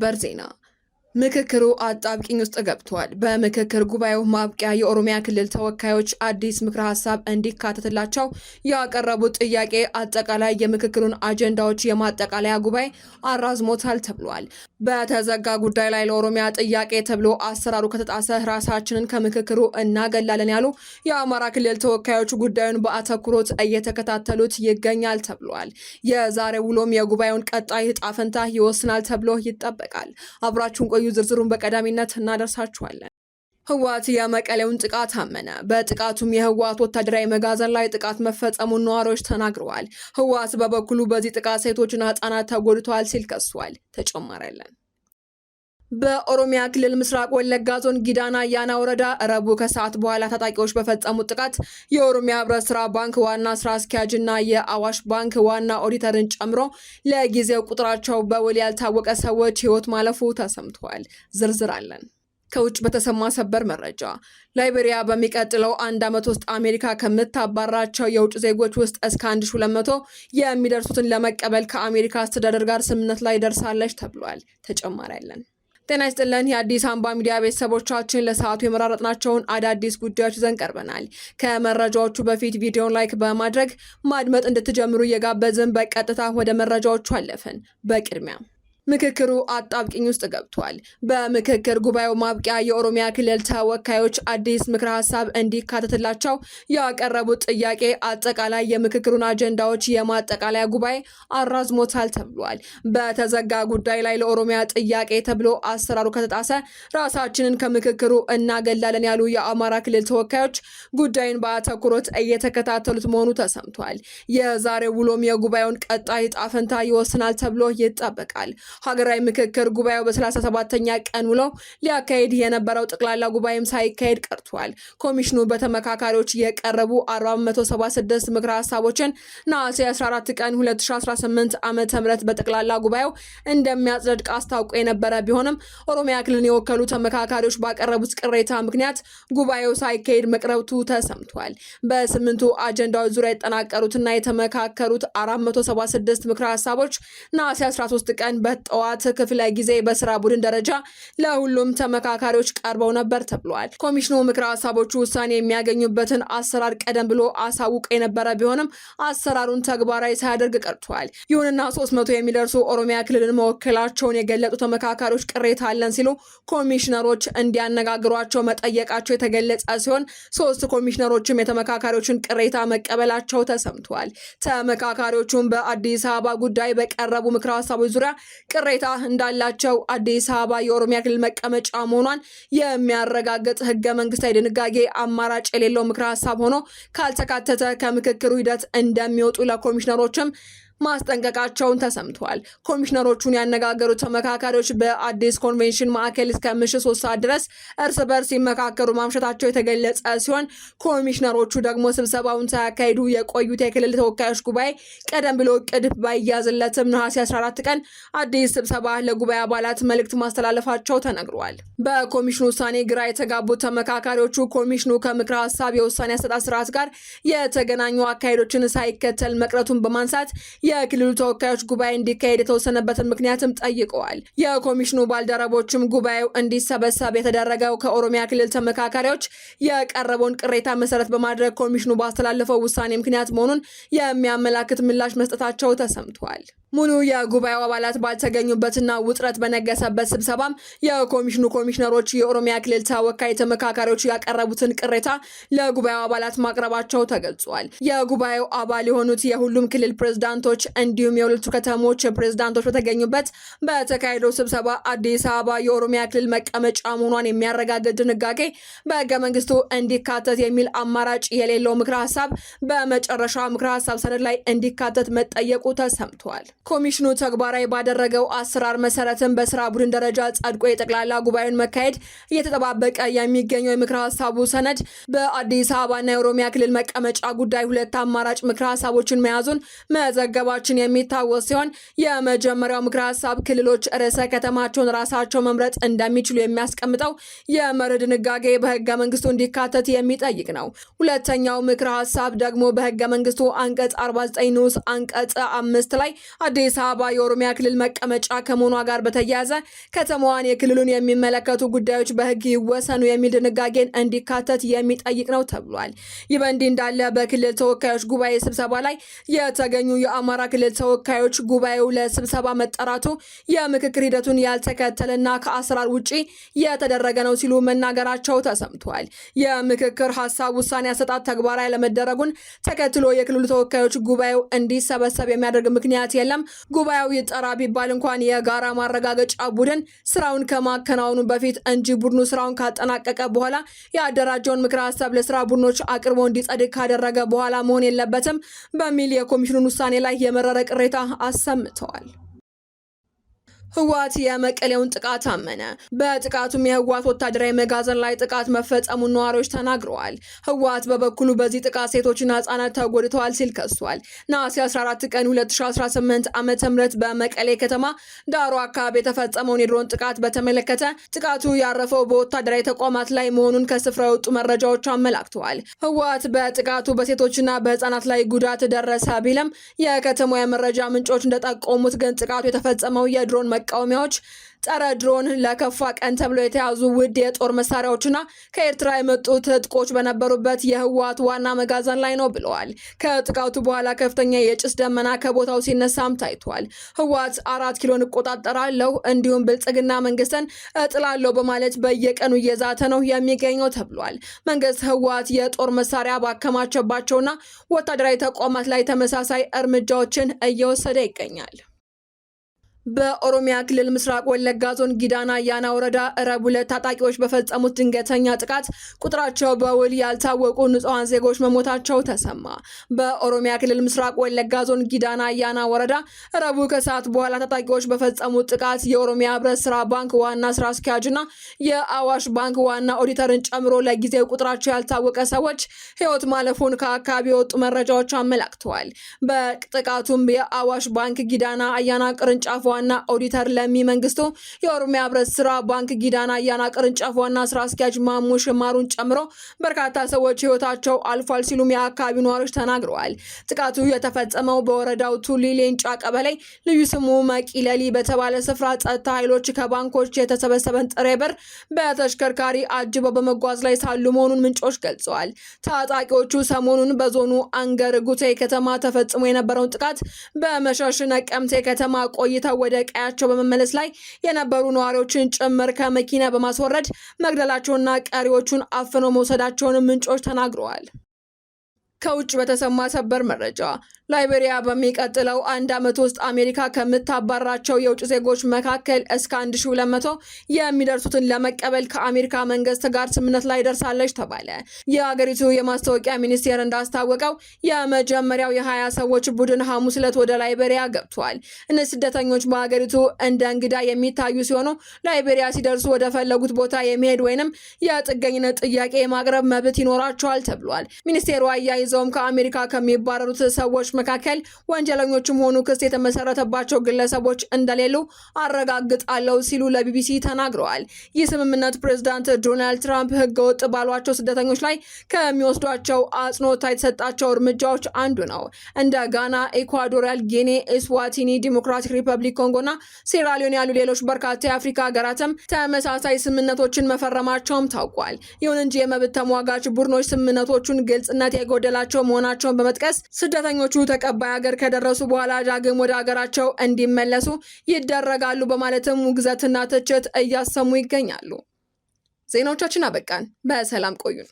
ሰበር ዜና ምክክሩ አጣብቂኝ ውስጥ ገብቷል። በምክክር ጉባኤው ማብቂያ የኦሮሚያ ክልል ተወካዮች አዲስ ምክረ ሀሳብ እንዲካተትላቸው ያቀረቡት ጥያቄ አጠቃላይ የምክክሩን አጀንዳዎች የማጠቃለያ ጉባኤ አራዝሞታል ተብሏል። በተዘጋ ጉዳይ ላይ ለኦሮሚያ ጥያቄ ተብሎ አሰራሩ ከተጣሰ ራሳችንን ከምክክሩ እናገላለን ያሉ የአማራ ክልል ተወካዮች ጉዳዩን በአተኩሮት እየተከታተሉት ይገኛል ተብሏል። የዛሬ ውሎም የጉባኤውን ቀጣይ ዕጣ ፈንታ ይወስናል ተብሎ ይጠበቃል። አብራችሁን ቆዩ። ዝርዝሩን በቀዳሚነት እናደርሳችኋለን። ህወሓት የመቀሌውን ጥቃት አመነ። በጥቃቱም የህወሓት ወታደራዊ መጋዘን ላይ ጥቃት መፈጸሙን ነዋሪዎች ተናግረዋል። ህወሓት በበኩሉ በዚህ ጥቃት ሴቶችና ህጻናት ተጎድተዋል ሲል ከሷል። ተጨማሪ አለን። በኦሮሚያ ክልል ምስራቅ ወለጋ ዞን ጊዳና አያና ወረዳ ረቡዕ ከሰዓት በኋላ ታጣቂዎች በፈጸሙት ጥቃት የኦሮሚያ ህብረት ስራ ባንክ ዋና ስራ አስኪያጅና የአዋሽ ባንክ ዋና ኦዲተርን ጨምሮ ለጊዜው ቁጥራቸው በውል ያልታወቀ ሰዎች ህይወት ማለፉ ተሰምቷል። ዝርዝር አለን። ከውጭ በተሰማ ሰበር መረጃ ላይቤሪያ በሚቀጥለው 1 ዓመት ውስጥ አሜሪካ ከምታባራቸው የውጭ ዜጎች ውስጥ እስከ 1200 የሚደርሱትን ለመቀበል ከአሜሪካ አስተዳደር ጋር ስምምነት ላይ ደርሳለች ተብሏል። ተጨማሪ አለን። ጤና ይስጥልን የአዲስ አምባ ሚዲያ ቤተሰቦቻችን፣ ለሰዓቱ የመራረጥናቸውን አዳዲስ ጉዳዮች ይዘን ቀርበናል። ከመረጃዎቹ በፊት ቪዲዮን ላይክ በማድረግ ማድመጥ እንድትጀምሩ እየጋበዝን በቀጥታ ወደ መረጃዎቹ አለፍን። በቅድሚያ ምክክሩ አጣብቂኝ ውስጥ ገብቷል። በምክክር ጉባኤው ማብቂያ የኦሮሚያ ክልል ተወካዮች አዲስ ምክረ ሀሳብ እንዲካተትላቸው ያቀረቡት ጥያቄ አጠቃላይ የምክክሩን አጀንዳዎች የማጠቃለያ ጉባኤ አራዝሞታል ተብሏል። በተዘጋ ጉዳይ ላይ ለኦሮሚያ ጥያቄ ተብሎ አሰራሩ ከተጣሰ ራሳችንን ከምክክሩ እናገላለን ያሉ የአማራ ክልል ተወካዮች ጉዳዩን በአተኩሮት እየተከታተሉት መሆኑ ተሰምቷል። የዛሬ ውሎም የጉባኤውን ቀጣይ ዕጣ ፈንታ ይወስናል ተብሎ ይጠበቃል። ሀገራዊ ምክክር ጉባኤው በ37ኛ ቀን ውሎ ሊያካሄድ የነበረው ጠቅላላ ጉባኤም ሳይካሄድ ቀርቷል። ኮሚሽኑ በተመካካሪዎች የቀረቡ 476 ምክረ ሀሳቦችን ነሐሴ 14 ቀን 2018 ዓ.ም በጠቅላላ ጉባኤው እንደሚያጸድቅ አስታውቆ የነበረ ቢሆንም ኦሮሚያ ክልልን የወከሉ ተመካካሪዎች ባቀረቡት ቅሬታ ምክንያት ጉባኤው ሳይካሄድ መቅረቱ ተሰምቷል። በ8ቱ አጀንዳዎች ዙሪያ የተጠናቀሩትና የተመካከሩት 476 ምክረ ሀሳቦች ነሐሴ 13 ቀን ጠዋት ክፍለ ጊዜ በስራ ቡድን ደረጃ ለሁሉም ተመካካሪዎች ቀርበው ነበር ተብሏል። ኮሚሽኑ ምክረ ሀሳቦቹ ውሳኔ የሚያገኙበትን አሰራር ቀደም ብሎ አሳውቆ የነበረ ቢሆንም አሰራሩን ተግባራዊ ሳያደርግ ቀርቷል። ይሁንና 300 የሚደርሱ ኦሮሚያ ክልልን መወከላቸውን የገለጹ ተመካካሪዎች ቅሬታ አለን ሲሉ ኮሚሽነሮች እንዲያነጋግሯቸው መጠየቃቸው የተገለጸ ሲሆን 3 ኮሚሽነሮችም የተመካካሪዎችን ቅሬታ መቀበላቸው ተሰምቷል። ተመካካሪዎቹም በአዲስ አበባ ጉዳይ በቀረቡ ምክረ ሀሳቦች ዙሪያ ቅሬታ እንዳላቸው አዲስ አበባ የኦሮሚያ ክልል መቀመጫ መሆኗን የሚያረጋግጥ ህገ መንግስታዊ ድንጋጌ አማራጭ የሌለው ምክረ ሀሳብ ሆኖ ካልተካተተ ከምክክሩ ሂደት እንደሚወጡ ለኮሚሽነሮችም ማስጠንቀቃቸውን ተሰምቷል። ኮሚሽነሮቹን ያነጋገሩት ተመካካሪዎች በአዲስ ኮንቬንሽን ማዕከል እስከ ምሽት 3 ሰዓት ድረስ እርስ በርስ ሲመካከሩ ማምሸታቸው የተገለጸ ሲሆን ኮሚሽነሮቹ ደግሞ ስብሰባውን ሳያካሂዱ የቆዩት የክልል ተወካዮች ጉባኤ ቀደም ብሎ እቅድ ባይያዝለትም ነሐሴ 14 ቀን አዲስ ስብሰባ ለጉባኤ አባላት መልእክት ማስተላለፋቸው ተነግሯል። በኮሚሽኑ ውሳኔ ግራ የተጋቡት ተመካካሪዎቹ ኮሚሽኑ ከምክረ ሀሳብ የውሳኔ አሰጣጥ ስርዓት ጋር የተገናኙ አካሄዶችን ሳይከተል መቅረቱን በማንሳት የክልሉ ተወካዮች ጉባኤ እንዲካሄድ የተወሰነበትን ምክንያትም ጠይቀዋል። የኮሚሽኑ ባልደረቦችም ጉባኤው እንዲሰበሰብ የተደረገው ከኦሮሚያ ክልል ተመካካሪዎች የቀረበውን ቅሬታ መሰረት በማድረግ ኮሚሽኑ ባስተላለፈው ውሳኔ ምክንያት መሆኑን የሚያመላክት ምላሽ መስጠታቸው ተሰምቷል። ሙሉ የጉባኤው አባላት ባልተገኙበትና ውጥረት በነገሰበት ስብሰባም የኮሚሽኑ ኮሚሽነሮች የኦሮሚያ ክልል ተወካይ ተመካካሪዎች ያቀረቡትን ቅሬታ ለጉባኤው አባላት ማቅረባቸው ተገልጿል። የጉባኤው አባል የሆኑት የሁሉም ክልል ፕሬዝዳንቶች እንዲሁም የሁለቱ ከተሞች ፕሬዝዳንቶች በተገኙበት በተካሄደው ስብሰባ አዲስ አበባ የኦሮሚያ ክልል መቀመጫ መሆኗን የሚያረጋግጥ ድንጋጌ በህገ መንግስቱ እንዲካተት የሚል አማራጭ የሌለው ምክረ ሀሳብ በመጨረሻ ምክረ ሀሳብ ሰነድ ላይ እንዲካተት መጠየቁ ተሰምቷል። ኮሚሽኑ ተግባራዊ ባደረገው አሰራር መሰረትም በስራ ቡድን ደረጃ ጸድቆ የጠቅላላ ጉባኤውን መካሄድ እየተጠባበቀ የሚገኘው የምክረ ሀሳቡ ሰነድ በአዲስ አበባና የኦሮሚያ ክልል መቀመጫ ጉዳይ 2 አማራጭ ምክረ ሀሳቦችን መያዙን መዘገባችን የሚታወስ ሲሆን የመጀመሪያው ምክረ ሀሳብ ክልሎች ርዕሰ ከተማቸውን ራሳቸው መምረጥ እንደሚችሉ የሚያስቀምጠው የመርህ ድንጋጌ በህገ መንግስቱ እንዲካተት የሚጠይቅ ነው። ሁለተኛው ምክረ ሀሳብ ደግሞ በህገ መንግስቱ አንቀጽ 49 ንዑስ አንቀጽ 5 ላይ አዲስ አበባ የኦሮሚያ ክልል መቀመጫ ከመሆኗ ጋር በተያያዘ ከተማዋን የክልሉን የሚመለከቱ ጉዳዮች በሕግ ይወሰኑ የሚል ድንጋጌን እንዲካተት የሚጠይቅ ነው ተብሏል። ይህ በእንዲህ እንዳለ በክልል ተወካዮች ጉባኤ ስብሰባ ላይ የተገኙ የአማራ ክልል ተወካዮች ጉባኤው ለስብሰባ መጠራቱ የምክክር ሂደቱን ያልተከተለና ከአሰራር ውጪ የተደረገ ነው ሲሉ መናገራቸው ተሰምቷል። የምክክር ሀሳብ ውሳኔ አሰጣጥ ተግባራዊ ለመደረጉን ተከትሎ የክልሉ ተወካዮች ጉባኤው እንዲሰበሰብ የሚያደርግ ምክንያት የለም። ጉባኤው ይጠራ ቢባል እንኳን የጋራ ማረጋገጫ ቡድን ስራውን ከማከናወኑ በፊት እንጂ ቡድኑ ስራውን ካጠናቀቀ በኋላ ያደራጀውን ምክረ ሀሳብ ለስራ ቡድኖች አቅርቦ እንዲጸድቅ ካደረገ በኋላ መሆን የለበትም በሚል የኮሚሽኑን ውሳኔ ላይ የመረረ ቅሬታ አሰምተዋል። ህወሓት የመቀሌውን ጥቃት አመነ። በጥቃቱም የህወሓት ወታደራዊ መጋዘን ላይ ጥቃት መፈጸሙን ነዋሪዎች ተናግረዋል። ህወሓት በበኩሉ በዚህ ጥቃት ሴቶችና ህጻናት ተጎድተዋል ሲል ከሷል። ነሐሴ 14 ቀን 2018 ዓ.ም በመቀሌ ከተማ ዳሮ አካባቢ የተፈጸመውን የድሮን ጥቃት በተመለከተ ጥቃቱ ያረፈው በወታደራዊ ተቋማት ላይ መሆኑን ከስፍራ የወጡ መረጃዎች አመላክተዋል። ህወሓት በጥቃቱ በሴቶችና በህጻናት ላይ ጉዳት ደረሰ ቢልም የከተማው የመረጃ ምንጮች እንደጠቆሙት ግን ጥቃቱ የተፈጸመው የድሮን መቃወሚያዎች፣ ጸረ ድሮን፣ ለከፋ ቀን ተብሎ የተያዙ ውድ የጦር መሳሪያዎችና ከኤርትራ የመጡ ትጥቆች በነበሩበት የህወሓት ዋና መጋዘን ላይ ነው ብለዋል። ከጥቃቱ በኋላ ከፍተኛ የጭስ ደመና ከቦታው ሲነሳም ታይቷል። ህወሓት 4 ኪሎን እቆጣጠራለሁ እንዲሁም ብልጽግና መንግስትን እጥላለሁ በማለት በየቀኑ እየዛተ ነው የሚገኘው ተብሏል። መንግስት ህወሓት የጦር መሳሪያ ባከማቸባቸውና ወታደራዊ ተቋማት ላይ ተመሳሳይ እርምጃዎችን እየወሰደ ይገኛል። በኦሮሚያ ክልል ምስራቅ ወለጋ ዞን ጊዳና አያና ወረዳ ረቡዕ ዕለት ታጣቂዎች በፈጸሙት ድንገተኛ ጥቃት ቁጥራቸው በውል ያልታወቁ ንጹሃን ዜጎች መሞታቸው ተሰማ። በኦሮሚያ ክልል ምስራቅ ወለጋ ዞን ጊዳና አያና ወረዳ ረቡዕ ከሰዓት በኋላ ታጣቂዎች በፈጸሙት ጥቃት የኦሮሚያ ህብረት ስራ ባንክ ዋና ስራ አስኪያጅና የአዋሽ ባንክ ዋና ኦዲተርን ጨምሮ ለጊዜው ቁጥራቸው ያልታወቀ ሰዎች ህይወት ማለፉን ከአካባቢ የወጡ መረጃዎች አመላክተዋል። በጥቃቱም የአዋሽ ባንክ ጊዳና አያና ቅርንጫፍ ዋና ኦዲተር ለሚ መንግስቱ፣ የኦሮሚያ ህብረት ስራ ባንክ ጊዳና አያና ቅርንጫፍ ዋና ስራ አስኪያጅ ማሙሽ ማሩን ጨምሮ በርካታ ሰዎች ህይወታቸው አልፏል ሲሉም የአካባቢው ነዋሪዎች ተናግረዋል። ጥቃቱ የተፈጸመው በወረዳው ቱሊ ሌንጫ ቀበሌ ልዩ ስሙ መቂለሊ በተባለ ስፍራ ጸጥታ ኃይሎች ከባንኮች የተሰበሰበን ጥሬ ብር በተሽከርካሪ አጅበው በመጓዝ ላይ ሳሉ መሆኑን ምንጮች ገልጸዋል። ታጣቂዎቹ ሰሞኑን በዞኑ አንገር ጉቴ ከተማ ተፈጽሞ የነበረውን ጥቃት በመሸሽ ነቀምቴ ከተማ ቆይተው ወደ ቀያቸው በመመለስ ላይ የነበሩ ነዋሪዎችን ጭምር ከመኪና በማስወረድ መግደላቸውና ቀሪዎቹን አፍነው መውሰዳቸውን ምንጮች ተናግረዋል። ከውጭ በተሰማ ሰበር መረጃ ላይቤሪያ በሚቀጥለው 1 ዓመት ውስጥ አሜሪካ ከምታባራቸው የውጭ ዜጎች መካከል እስከ 1200 የሚደርሱትን ለመቀበል ከአሜሪካ መንግስት ጋር ስምምነት ላይ ደርሳለች ተባለ። የሀገሪቱ የማስታወቂያ ሚኒስቴር እንዳስታወቀው የመጀመሪያው የ20 ሰዎች ቡድን ሐሙስ ዕለት ወደ ላይቤሪያ ገብቷል። እነዚህ ስደተኞች በሀገሪቱ እንደ እንግዳ የሚታዩ ሲሆኑ ላይቤሪያ ሲደርሱ ወደ ፈለጉት ቦታ የሚሄድ ወይንም የጥገኝነት ጥያቄ የማቅረብ መብት ይኖራቸዋል ተብሏል። ሚኒስቴሩ አያይዘውም ከአሜሪካ ከሚባረሩት ሰዎች መካከል ወንጀለኞችም ሆኑ ክስ የተመሰረተባቸው ግለሰቦች እንደሌሉ አረጋግጣለሁ ሲሉ ለቢቢሲ ተናግረዋል። ይህ ስምምነት ፕሬዝዳንት ዶናልድ ትራምፕ ህገወጥ ባሏቸው ስደተኞች ላይ ከሚወስዷቸው አጽንኦት የተሰጣቸው እርምጃዎች አንዱ ነው። እንደ ጋና፣ ኢኳዶሪያል ጊኒ፣ ኤስዋቲኒ፣ ዲሞክራቲክ ሪፐብሊክ ኮንጎና ሴራሊዮን ያሉ ሌሎች በርካታ የአፍሪካ ሀገራትም ተመሳሳይ ስምምነቶችን መፈረማቸውም ታውቋል። ይሁን እንጂ የመብት ተሟጋች ቡድኖች ስምምነቶቹን ግልጽነት የጎደላቸው መሆናቸውን በመጥቀስ ስደተኞቹ ተቀባይ ሀገር ከደረሱ በኋላ ዳግም ወደ ሀገራቸው እንዲመለሱ ይደረጋሉ በማለትም ውግዘትና ትችት እያሰሙ ይገኛሉ። ዜናዎቻችን አበቃን። በሰላም ቆዩን።